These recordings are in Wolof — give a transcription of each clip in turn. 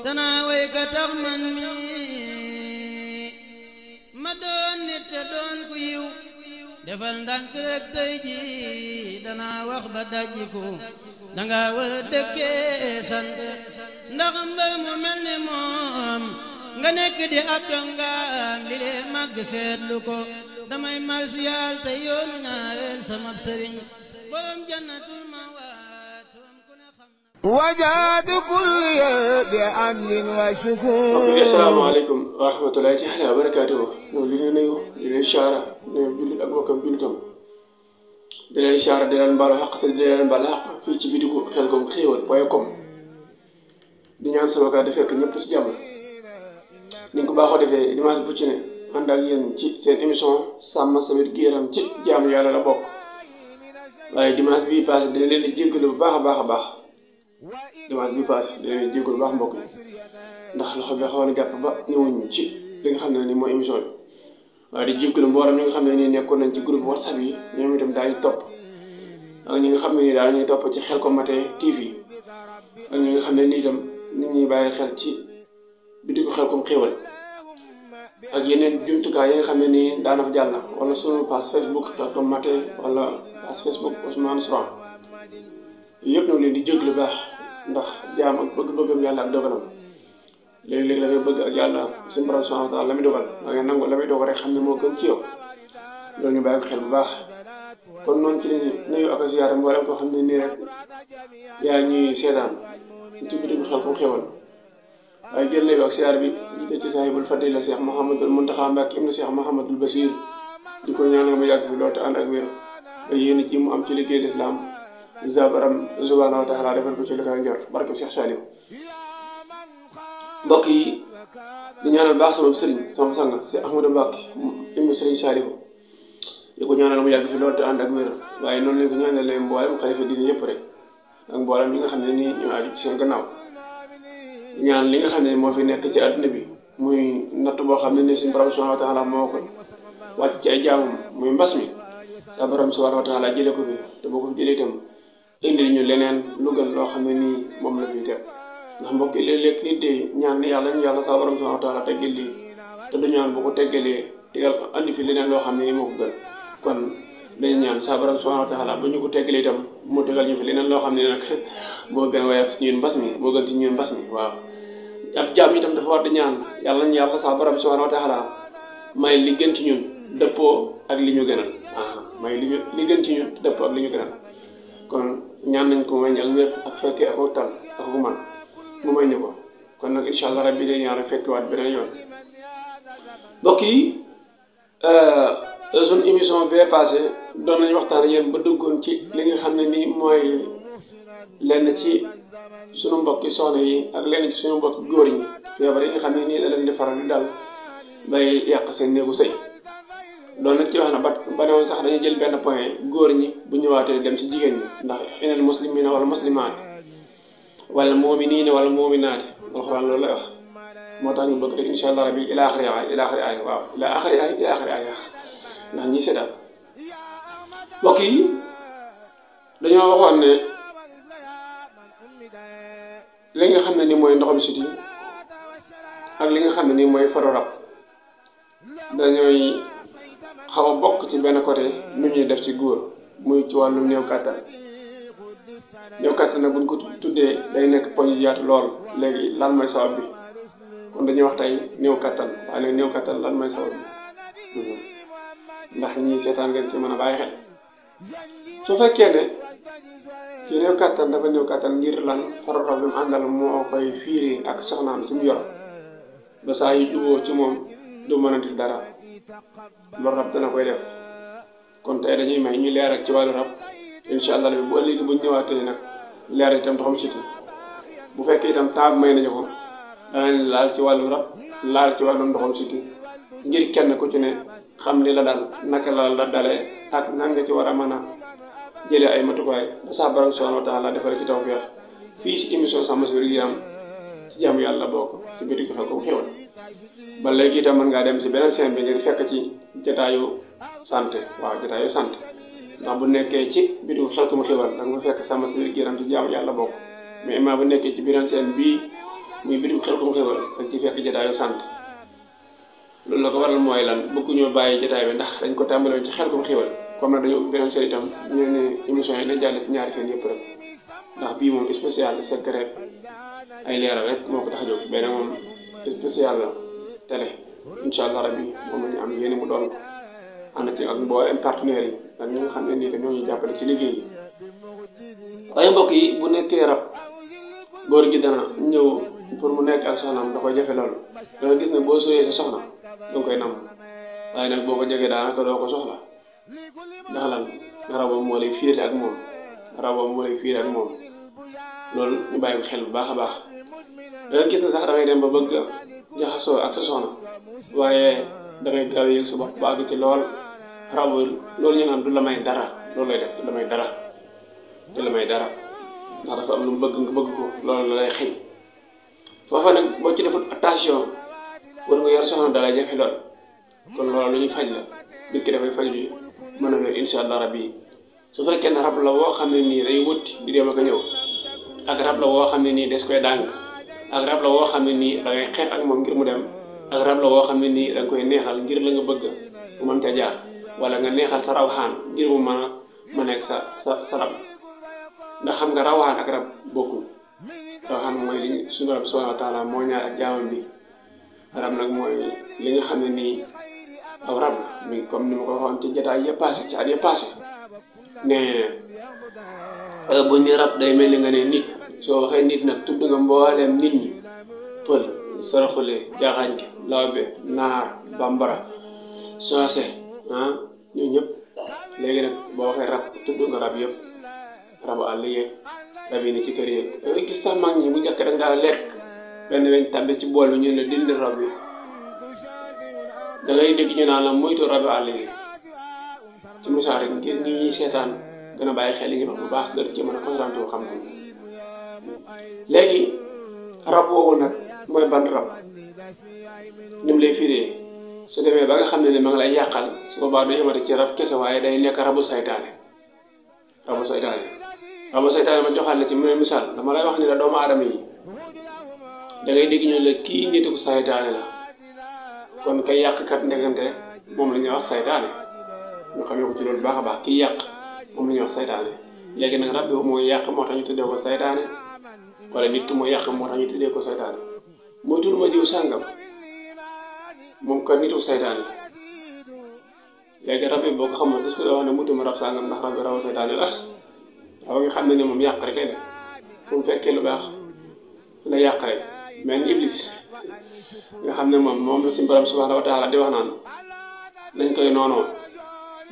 danaa way ka tax man mi ma doon nit te doon ku yiw defal ndànk rek tey ji danaa wax ba dajjiku danga war a dëkkee sant ndax mbër mu mel ni moom nga nekk di ab dongaam li lee màgg seetlu ko damay marsiyaal te yoonu ñaareel sama sëriñ borom jannatul mawaat ku ne xam na وجاد كل بعمد وشكور. asalaamaaleykum wa rahmatulahi taala wa barakaatuhu ñoo li ñu nuyu di leen saara nuyu jullit ak mbokkam jullitam di leen saara di leen baalu xaq te di leen baal xaq fii ci bidiku Xelcom xéewal.com di ñaan sama kàddu fekk ñëpp ci jàmm ni ko baaxoo defee dimanche bu ci ne ànd ak yéen ci seen émission sàmm sa wér-gu-yaram ci jaamu yàlla la bokk waaye dimanche bii passé dina leen di jéggalu bu baax a baax a baax dimanche bii passé dina leen di jéggalu bu baax mbokk yi ndax loxo bi xawoon na gàpp ba ñëwuñ ci li nga xam ne ni mooy émission bi waaye di jéggalu mboolem ñi nga xam ne nii nekkoon nañ ci groupe WhatsApp yi ñoom itam daañu topp ak ñi nga xam ne nii daal ñuy topp ci Xelcom Matin TV ak ñi nga xam ne nii itam nit ñi bàyyi xel ci bidiku Xelcom xéewal ak yeneen jumtukaay yi nga xam ne nii daana fa jàll wala sunu page Facebook Xelcom Matin wala page Facebook Ousmane Souran yëpp ñoo leen di jéglu baax ndax jaam ak bëgg-bëggam yàlla ak dogalam léegi-léegi la ngay bëgg ak yàlla suñu borom subhanahu wa taala la muy dogal da ngay nangu la muy dogal rek xam ne moo gën ci yow loolu ñu bàyyi ko xel bu baax kon noonu ci lañu nuyu ak ziyaara mboolem koo xam ne nii rek yaa ñuy seetaan ci bidiku Xelcom xéewal waaye jël léegi ak siyaar bi jiite ci saahibul fadila Cheikh Mouhamadul Muntaxa Mbàkke ibnu Cheikh Mouhamadul Bachir di ko ñaanal mu yàgg fi loolu te ànd ak wér ba yéen ci mu am ci liggéey lislaam zabaram subhanahu wa taala defal ko ci li koy njort barke Cheikh Saliou mbokk yi di ñaanal baax sama sëriñ sama sang si Ahmadou Mbàkke ibnu Sëriñ Saliou di ko ñaanal mu yàgg fi loolu te ànd ak wér waaye noonu lañ ko ñaanalee mboolem xalifa diine yëpp rek ak mboolem ñi nga xam ne nii ñoo aju ci seen gannaaw ñaan li nga xam ne moo fi nekk ci àdduna bi muy natt boo xam ne ni suñu borom subhanahu wa taala moo ko wàcc ci ay jaamam muy mbas mi sa borom subhanahu wa taala jëlee ko fi te boo ko fi jëlee itam indil ñu leneen lu gën loo xam ne nii moom la fiy teg ndax mbokk yi léeg-léeg nit de ñaan yàlla ñu yàlla sa borom subhanahu wa taala teggal lii te du ñaan bu ko teggalee tegal ko andi fi leneen loo xam ne nii moo ko gën kon dañu ñaan sa borom subhanahu wa taala ba ñu ko teggalee itam mu tegal ñu fi leneen loo xam ne nag moo gën woyof ci ñun mbas mi moo gën ci ñun mbas mi waaw ab jaam itam dafa war di ñaan yàlla ñu yàlla sa borom subhanahu wa taala may li gën ci ñun dëppoo ak li ñu gënal may li gën ci ñun dëppoo ak li ñu gënal kon ñaan nañ ko may ñal wér ak fekkee ak tal ak ku man mu may ñu ko kon nag incha allah rabbi day ñaan rek fekkiwaat beneen yoon mbokk yi suñu émission bee passé doon nañu waxtaan ak yéen ba duggoon ci li nga xam ne nii mooy lenn ci suñu mbokki soxna yi ak lenn ci suñu mbokki góor ñi feebar yi nga xam ne nii da leen di faral di dal bay yàq seen néegu sëy loolu nag ci wax na ba ne woon sax dañuy jël benn point góor ñi bu ñëwaatee dem ci jigéen ñi ndax inal muslimina wala muslimaat wala muminina wala muminaat alxuraan loolu lay wax moo tax ñu bëgg rek incha allah rabbi ila axiri ay waaw ila axiri ay ndax ñi seetaan mbokk yi dañoo waxoon ne li nga xam ne ni mooy ndoxam siti ak li nga xam ne ni mooy faru rab dañooy xaw a bokk ci benn côté nu ñuy def ci góor muy ci wàllu néew kàttan nag buñ ko tuddee day nekk poñ yu yaatu lool léegi lan mooy sabab bi kon dañuy wax tey néew kàttan waaye nag néew kàttan lan mooy sabab bi ndax ñii seetaan ngeen ci mën a bàyyi xel su fekkee ne ci néew kàttan dafa néew kàttan ngir lan faru rab bi mu àndal moo koy fiiri ak soxnaam si mu yor ba saa yu juboo ci moom du mënati dara loolu rab dana koy def kon tey dañuy may ñu leeral ci wàllu rab incha allah bu ëllëgee bu ñu ñëwaatee nag leeral itam ndoxam siti bu fekkee itam temps may nañu ko danañ laal ci wàllu rab laal ci wàllu ndoxam siti ngir kenn ku ci ne xam li la dal naka la dalee ak nan nga ci war a mën a jëlee ay matukaay ba saa borom subhanahu wa taala defal ci tawfeex fii si émission sàmm sa wér-gu-yaram ci jaamu yàlla bokk ci biir Xelcom xéewal ba léegi itam mën ngaa dem si beneen scène bi ngir fekk ci jotaayu santé waaw jotaayu santé ndax bu nekkee ci biir Xelcom xéewal da nga fekk sàmm sa wér-gu-yaram ci jaamu yàlla bokk mais imaam bu nekkee ci beneen scène bii muy bitim Xelcom Xéwal dañ ci fekk jotaayu sant loolu la ko waral mooy lan bëgguñoo bàyyi jotaay bi ndax dañ ko tàmbaloon ci Xelcom Xéwal comme nag dañu beneen seen itam ñu ne émission yi dañ jàll ci ñaari seen yëpp rek ndax bii moom spécial la secret ay leeral rek moo ko tax a jóg benn moom spécial la télé incha allah rabbi moom la ñu am yéen mu doon ko ànd ci ak mboolem partenaires yi ak ñi nga xam ne nii ñoo ñu jàppale ci liggéey yi waaye mbokk yi bu nekkee rab góor gi dana ñëw pour mu nekk ak soxnaam da koy jafe loolu da nga gis ne boo suyee sa soxna da nga koy nam waaye nag boo ko jegee daanaka doo ko soxla ndax lan rabam moo lay fiirate ak moom loolu ñu bàyyi ko xel bu baax a baax da nga gis ne sax da ngay dem ba bëgg jaxasoo ak sa soxna waaye da ngay gaaw yëg sa bopp ba àgg ci lool rabu loolu ñu naan du la may dara loolu lay def du la may dara ndax dafa am lu mu bëgg nga bëgg ko loolu la lay xëy foofa nag boo ci defut attention war nga yor soxna dalay jafe lool kon loolu lu ñuy faj la nit ki dafay faj bi mën a wér incha allah rabbi su fekkee ne rab la woo xam ne nii day wutti di dem ak a ñëw ak rab la woo xam ne nii des koy dànk ak rab la woo xam ne nii da ngay xeex ak moom ngir mu dem ak rab la woo xam ne nii da nga koy neexal ngir la nga bëgg mu mën ca jaar wala nga neexal sa rawxaan ngir mu mën a nekk sa rab ndax xam nga rawxaan ak rab bokkul rawxaan mooy li suñu rab subhanahu wa taala moo ñaar ak jaamam bi rab nag mooy li nga xam ne nii aw rab mi comme ni ma ko waxoon ci jotaay ya passé ci at ya passé ne buñ ne rab day mel ni nga ne nit soo waxee nit nag tudd nga mbooleem nit ñi pël saraxule jaaxañ lawbe naar bambara soose ñoo ñëpp léegi nag boo waxee rab tudd nga rab yëpp rabu àll yeeg rab yi ni ci kër yeeg da ngay gis sax mag ñi bu njëkk rek daa lekk benn weñ tàbbi ci bool bi ñu ne dindi rab yi da ngay dégg ñu naan la moytu rabu àll yi ci misaal rek ngir ñi ñuy seetaan gën a bàyyi xel yi bu baax gën ci mën a concentré wu xam-xam léegi rab woowu nag mooy ban rab ni mu lay firee su demee ba nga xam ne ma ngi lay yàqal su boobaa du yemati ci rab kese waaye day nekk rabu saytaane ma joxaat la ci mu misaal dama lay wax ni la doomu aadama yi da ngay dégg ñu la kii nitu saytaane la kon kay yàqkat ndegante moom la ñuy wax saytaane ñu xamee ko ci loolu baax a baax kii yàq moom la ñuy wax saytaane léegi nag rab bi mooy yàq moo tax ñu tuddee ko saytaane wala nit ki mooy yàq moo tax ñu tuddee ko saytaane mooy tudd ma jiw sàngam moom ka nitu saytaane léegi rab bi boo ko xamoon est-ce que doo wax ne mutuma rab sàngam ndax rab bi rawu saytaane la raw nga xam ne moom yàq rek lay def fu mu fekkee lu baax la yàq rek mais iblis nga xam ne moom la suñu borom subhanahu wa taala di wax naan dañ koy noonoo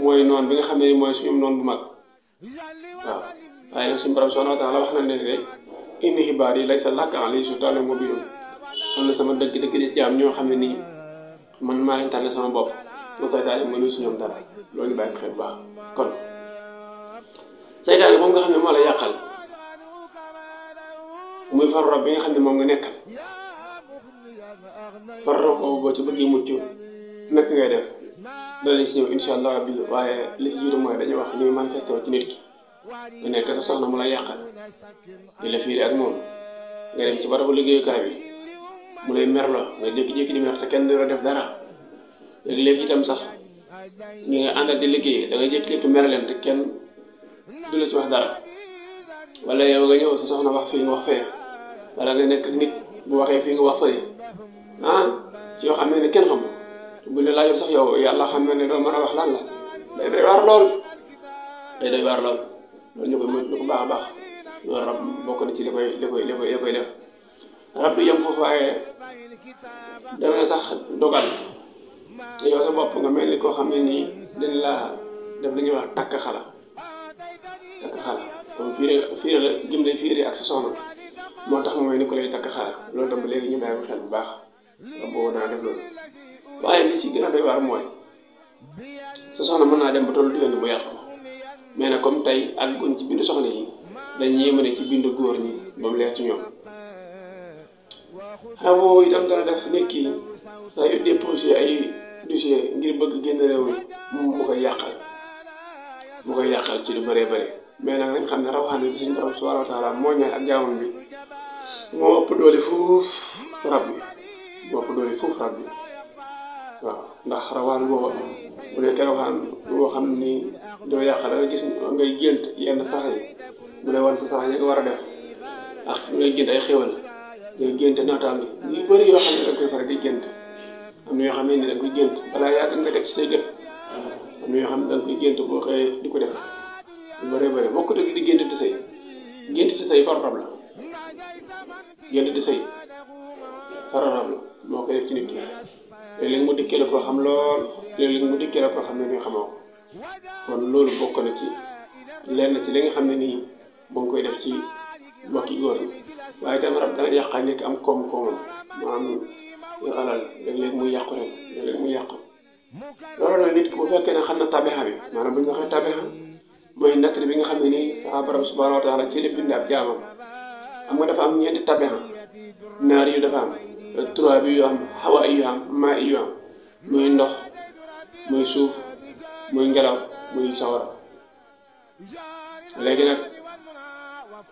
mooy noon bi nga xam ne mooy suñu noon bu mag waaw waaye nag suñu borom subhanahu wa taala wax na ne de inni xibaar yi laysa laka alayhim sultaanun mubiin am na sama dëgg di jaam ñoo xam ne nii man maa leen tànn sama bopp te saytaane mënu si ñoom dara loolu ñu bàyyi ko xel bu baax kon saytaane moom nga xam ne moo la yàqal muy faru rab bi nga xam ne moom nga nekkal faru ko boo ci bëggee mucc nekk ngay def danañ si ñëw incha allah rabbi waaye li si jiitu mooy dañuy wax ñuy manifesté wu ci nit ki nga nekk sa soxna mu la yàqal di la fiiri ak moom nga dem ci barabu liggéeyukaay bi mu lay merloo nga jékki-jékki di mer te kenn du la def dara léegi-léegi itam sax ñi nga àndal di liggéey da nga jékki-jékki mer leen te kenn du la ci wax dara wala yow nga ñëw sa soxna wax fii nga wax fee wala nga nekk nit bu waxee fii nga wax fële ci yoo xam ne kenn xamul bu la laajoon sax yow yàlla xam ne doo mën a wax lan la day doy waar lool loolu ñu koy moytu ko baax a baax loolu rab bokk na ci li koy def rab du yem foofu waaye dana sax dogal yow sa bopp nga mel ni koo xam ne nii dañ la def li ñuy wax takk xala comme fiire la jëm lay fiire ak sa soxna moo tax mu mel ni ko lay takk xala loolu tam ba léegi ñu bàyyi ko xel bu baax rab boobu dana def loolu waaye li ci gën a doy waar mooy sa soxna mën naa dem ba tollu diggante bu yàqu mais nag comme tey ak guñ ci bindu soxna yi dañuy yéemane ci bindu góor ñi ba mu leer ci ñoom rab boobu itam dana def nit ki saa yu déposé ay dossier ngir bëgg génn réew mi mu koy yàqal ci lu bëree bëri mais nag nañ xam ne rawaxaan bi suñu borom subhanahu wa taala moo ñaan ak jaamam bi moo ëpp doole fuuf rab bi waaw ndax rawaan booba bu nekkee rawaan boo xam ni doo yàq da nga gis ngay gént yenn sax yi mu lay wan sa sax yi nga war a def ak ngay gént ay xéwal ngay gént naataange yu bëri yoo xam ne da nga koy faral di gént am na yoo xam ne da nga koy gént balaa yàgg nga teg ci say gët am na yoo xam ne da nga koy gént boo xëyee di ko def lu bëri boo ko dëgg di gént di sëy faru rab la gént di sëy faru rab la moo koy def ci nit ki léeg-léeg mu dikkee la koo xam lool léeg-léeg mu dikkee la koo xam ne ni xamoo ko kon loolu bokk na ci lenn ci li nga xam ne nii moo ngi koy def ci mbokki góor yi waaye itam rab dana yàqal nit am koom-koomam maanaam yor alal léeg-léeg muy yàqu rek léeg-léeg muy yàqu loolu nag nit ki bu fekkee ne xam na tabixa bi maanaam bu ñu waxee tabixa mooy nattali bi nga xam ne nii sa borom subhanahu wa taala ci la bind ab jaamam xam nga dafa am ñeenti tabixa naar yu dafa am trois bi yu am xawa yu am maa yu am muy ndox muy suuf muy ngelaw muy sawara léegi nag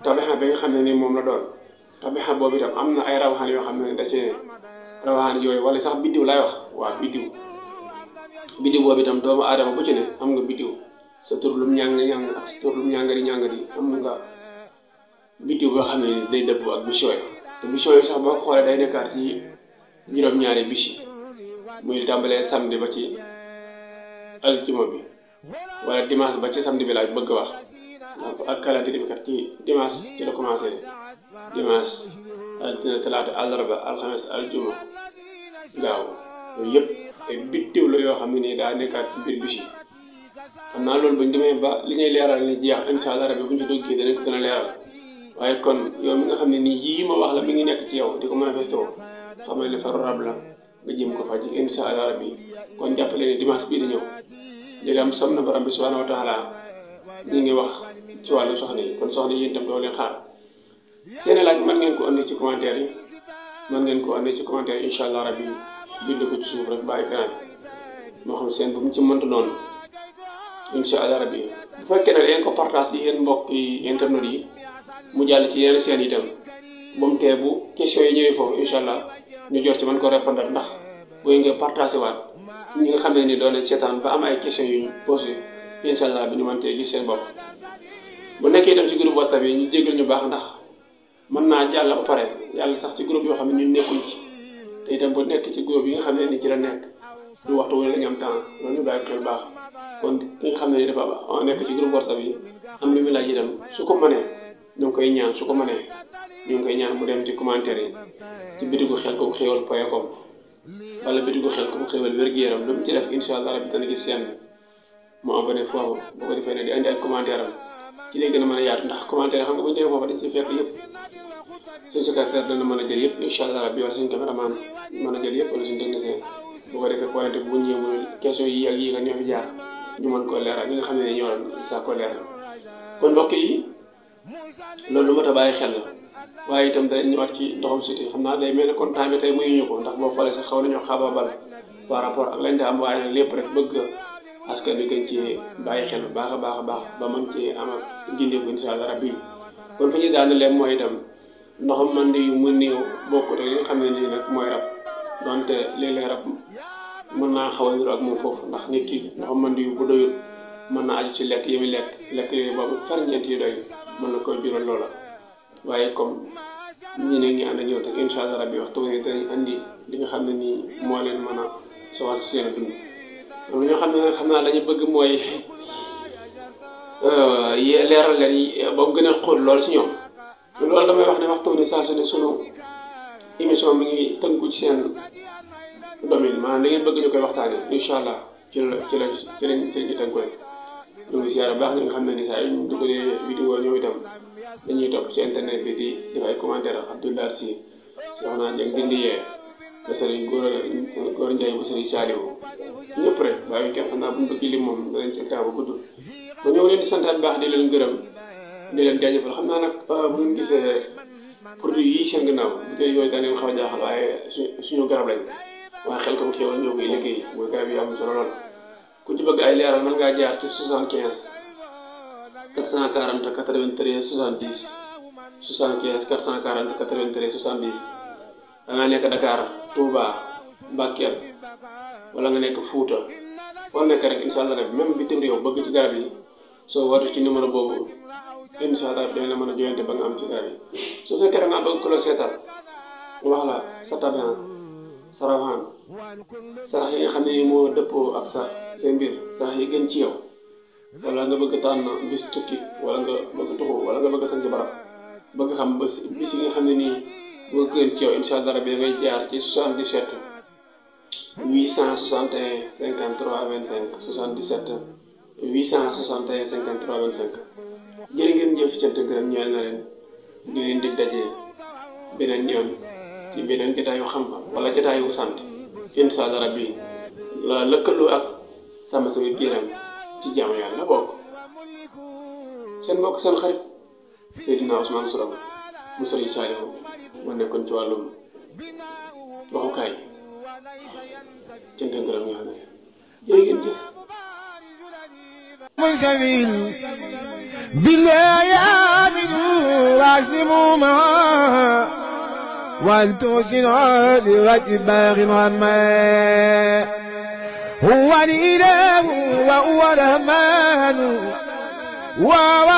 tabixa bi nga xam ne nii moom la doon tabixa boobu itam am na ay rawaxaan yoo xam ne da cee rawaxaan yooyu wala sax biddiw laay wax waaw biddiw boobu itam doomu aadama bu ci ne am nga biddiw sa tur lum ñàng ak sa tur lum ñàngari am nga biddiw boo xam ne day dëpp ak bis yooyu te bis yooyu sax boo ko xoolee day nekkaat ci juróom-ñaari bis yi muy tàmbalee samedi ba ci aljuma bi wala dimanche ba ci samedi bi laaj bëgg wax ak calendrier bi kat ci dimanche ci la commencé dimanche altine talaata àllarba alxames aljuma gaaw yooyu yëpp ay biddiw la yoo xam ne nii daa nekkaat ci biir bis yi xam naa loolu buñ demee ba li ñuy leeral ni jeex incha allah rabbi buñ ci duggee danañ ko gën a leeral waaye kon yow mi nga xam ne nii yii ma wax la mi ngi nekk ci yow di ko manifesté woo xam ne faru rab la nga jëm ko faj incha allah rabbi kon jàppale ni dimanche bii di ñëw léegi am som na borom bi subhanahu wa taala ñu ngi wax ci wàllu soxna yi kon soxna yi itam doo leen xaar seen laaj mën ngeen ko andi ci commentaire yi incha allah rabbi bind ko ci suuf rek ba écran moo xam seen bu mu ci mënta noonu incha allah rabbi bu fekkee ne dañ ko partage yi yéen mbokk yi internet yi mu jàll ci yeneen seen itam ba mu tee bu question yi ñëwee foofu incha allah ñu jot ci mën ko répondre ndax booy nga partagé waat ñi nga xam ne ni doon seetaan ba am ay question yu ñu posé incha allah bi ñu mën tee gis seen bopp. bu nekkee itam ci groupe WhatsApp yi ñu jégal ñu baax ndax mën naa jàll ba pare yàlla sax ci groupe yoo xam ne ñun nekkuñ ci te itam bu nekk ci groupe yi nga xam ne ni ci la nekk du waxtu wala ñu am temps loolu ñu bàyyi xel baax kon ki nga xam ne ni dafa nekk ci groupe WhatsApp yi am lu mu laaj itam su ko mënee ñu ngi koy ñaan su ko mënee ñu ngi koy ñaan mu dem ci commentaire yi ci bitigu xelcom wala bitigu xelcom xéwal wér-gu-yaram lu mu ci def incha allah rabbi dana gis seen mu abonné foofu boo ko defee ne di andi ay commentaire am ci lay gën a mën a yaatu ndax commentaire xam nga bu ñu demee foofu dañ ci fekk yëpp suñu secrétaire dana mën a jël yëpp incha allah rabbi wala suñu caméraman mën a jël yëpp wala suñu technicien boo ko defee pointé bu ñëwee mu question yi ak yi nga ñoo fi jaar ñu mën koo leeral ñi nga xam ne ñoo saa ko leeral kon mbokk yi loolu lu mat a bàyyi xel la waaye itam day ñëwaat ci ndoxam siti xam naa day mel ne kon temps bi tey muyuñu ko ndax boo xoolee sax xaw nañoo xabaabal par rapport ak lañ te am waaye nag lépp rek bëgg askan wi gën ci bàyyi xel bu baax a baax ba mën ci am ak gindeeku incha allah rabbi kon fi ñuy daana leen mooy itam ndoxam man di mu néew bokkut ak li nga xam ne nii nag mooy rab donte léeg-léeg rab mën naa xaw a niru ak moom foofu ndax nit ki ndoxam man di bu doyul mën naa aju ci lekk yi muy lekk yooyu boobu ferñeent yi doy mën na koy jural loola waaye comme ñi ne ngi ànd ak ñëw te incha allah rabbi waxtu ne danañ andi li nga xam ne nii moo leen mën a sowal si seen dund loolu ñoo xam ne nag xam naa lañu bëgg mooy leeral leen ba mu gën a xóot lool si ñoom loolu damay wax ne waxtu ne saa su ne sunu émission mi ngi tënku ci seen domaine maanaam da ngeen bëgg ñu koy waxtaane incha allah ci lañ ci tënku rek ñu ngi siyaare baax ñi nga xam ne ni saa yu ñu dugalee vidéo ñoom itam dañuy topp ci internet bi di def ay commentaire Abdoulaye Sy Soxna Dieng dindi yee ba sëriñ góor Ndiaye bu sëriñ Saliou ñëpp rek bàyyi kenn xam naa bu ñu bëgg lim moom danañ ci temps bu gudd ba ñëw leen di santaat baax di leen gërëm di leen jaajëfal xam naa nag bu ngeen gisee produit yi seen gannaaw butéel yooyu daan leen xaw a jaaxal waaye suñu garab lañ waaye xel comme xéwal ñoo koy liggéey mooy garab yi am solo lool ku ci bëgg ay leeral mën ngaa jaar ci 75 440 93 70 75 440 93 70 da nga nekk Dakar Touba Bakel wala nga nekk Fouta foo nekk rek incha allah rek même bitim réew bëgg ci garab yi soo woote ci numéro boobu incha allah dinañ la mën a joyante ba nga am ci garab yi su fekkee da ngaa bëgg ku la seetal wax la sa tabian sa rawaan sarax yi nga xam ne moo dëppoo ak sa seen mbir sarax yi gën ci yow wala nga bëgg tànn bis tukki wala nga bëgg tuxu wala nga bëgg sanc barab bëgg xam bis yi nga xam ne nii moo gën ci yow incha allah rabbi ngay jaar ci 77 861 53 25 77 861 53 25 jërë ngeen jëf cant gërëm ñeel na leen di leen dig daje beneen yoon ci beneen jotaayu xam-xam wala jotaayu sant incha allah rabbi la lëkkaloo ak sama biiram ci jaamu yàlla bokk seen mbokk seen xarit Seydina Ousmane Sourang mu Sëriñ Saalihu ma nekkoon ci wàllum waxukaay cant ngërëm ñeel na leen jërë ngeen jëf منشغل بالأيام وأسلموا معها والتوسن لوجه باغ عما هو الإله وهو الرحمن وهو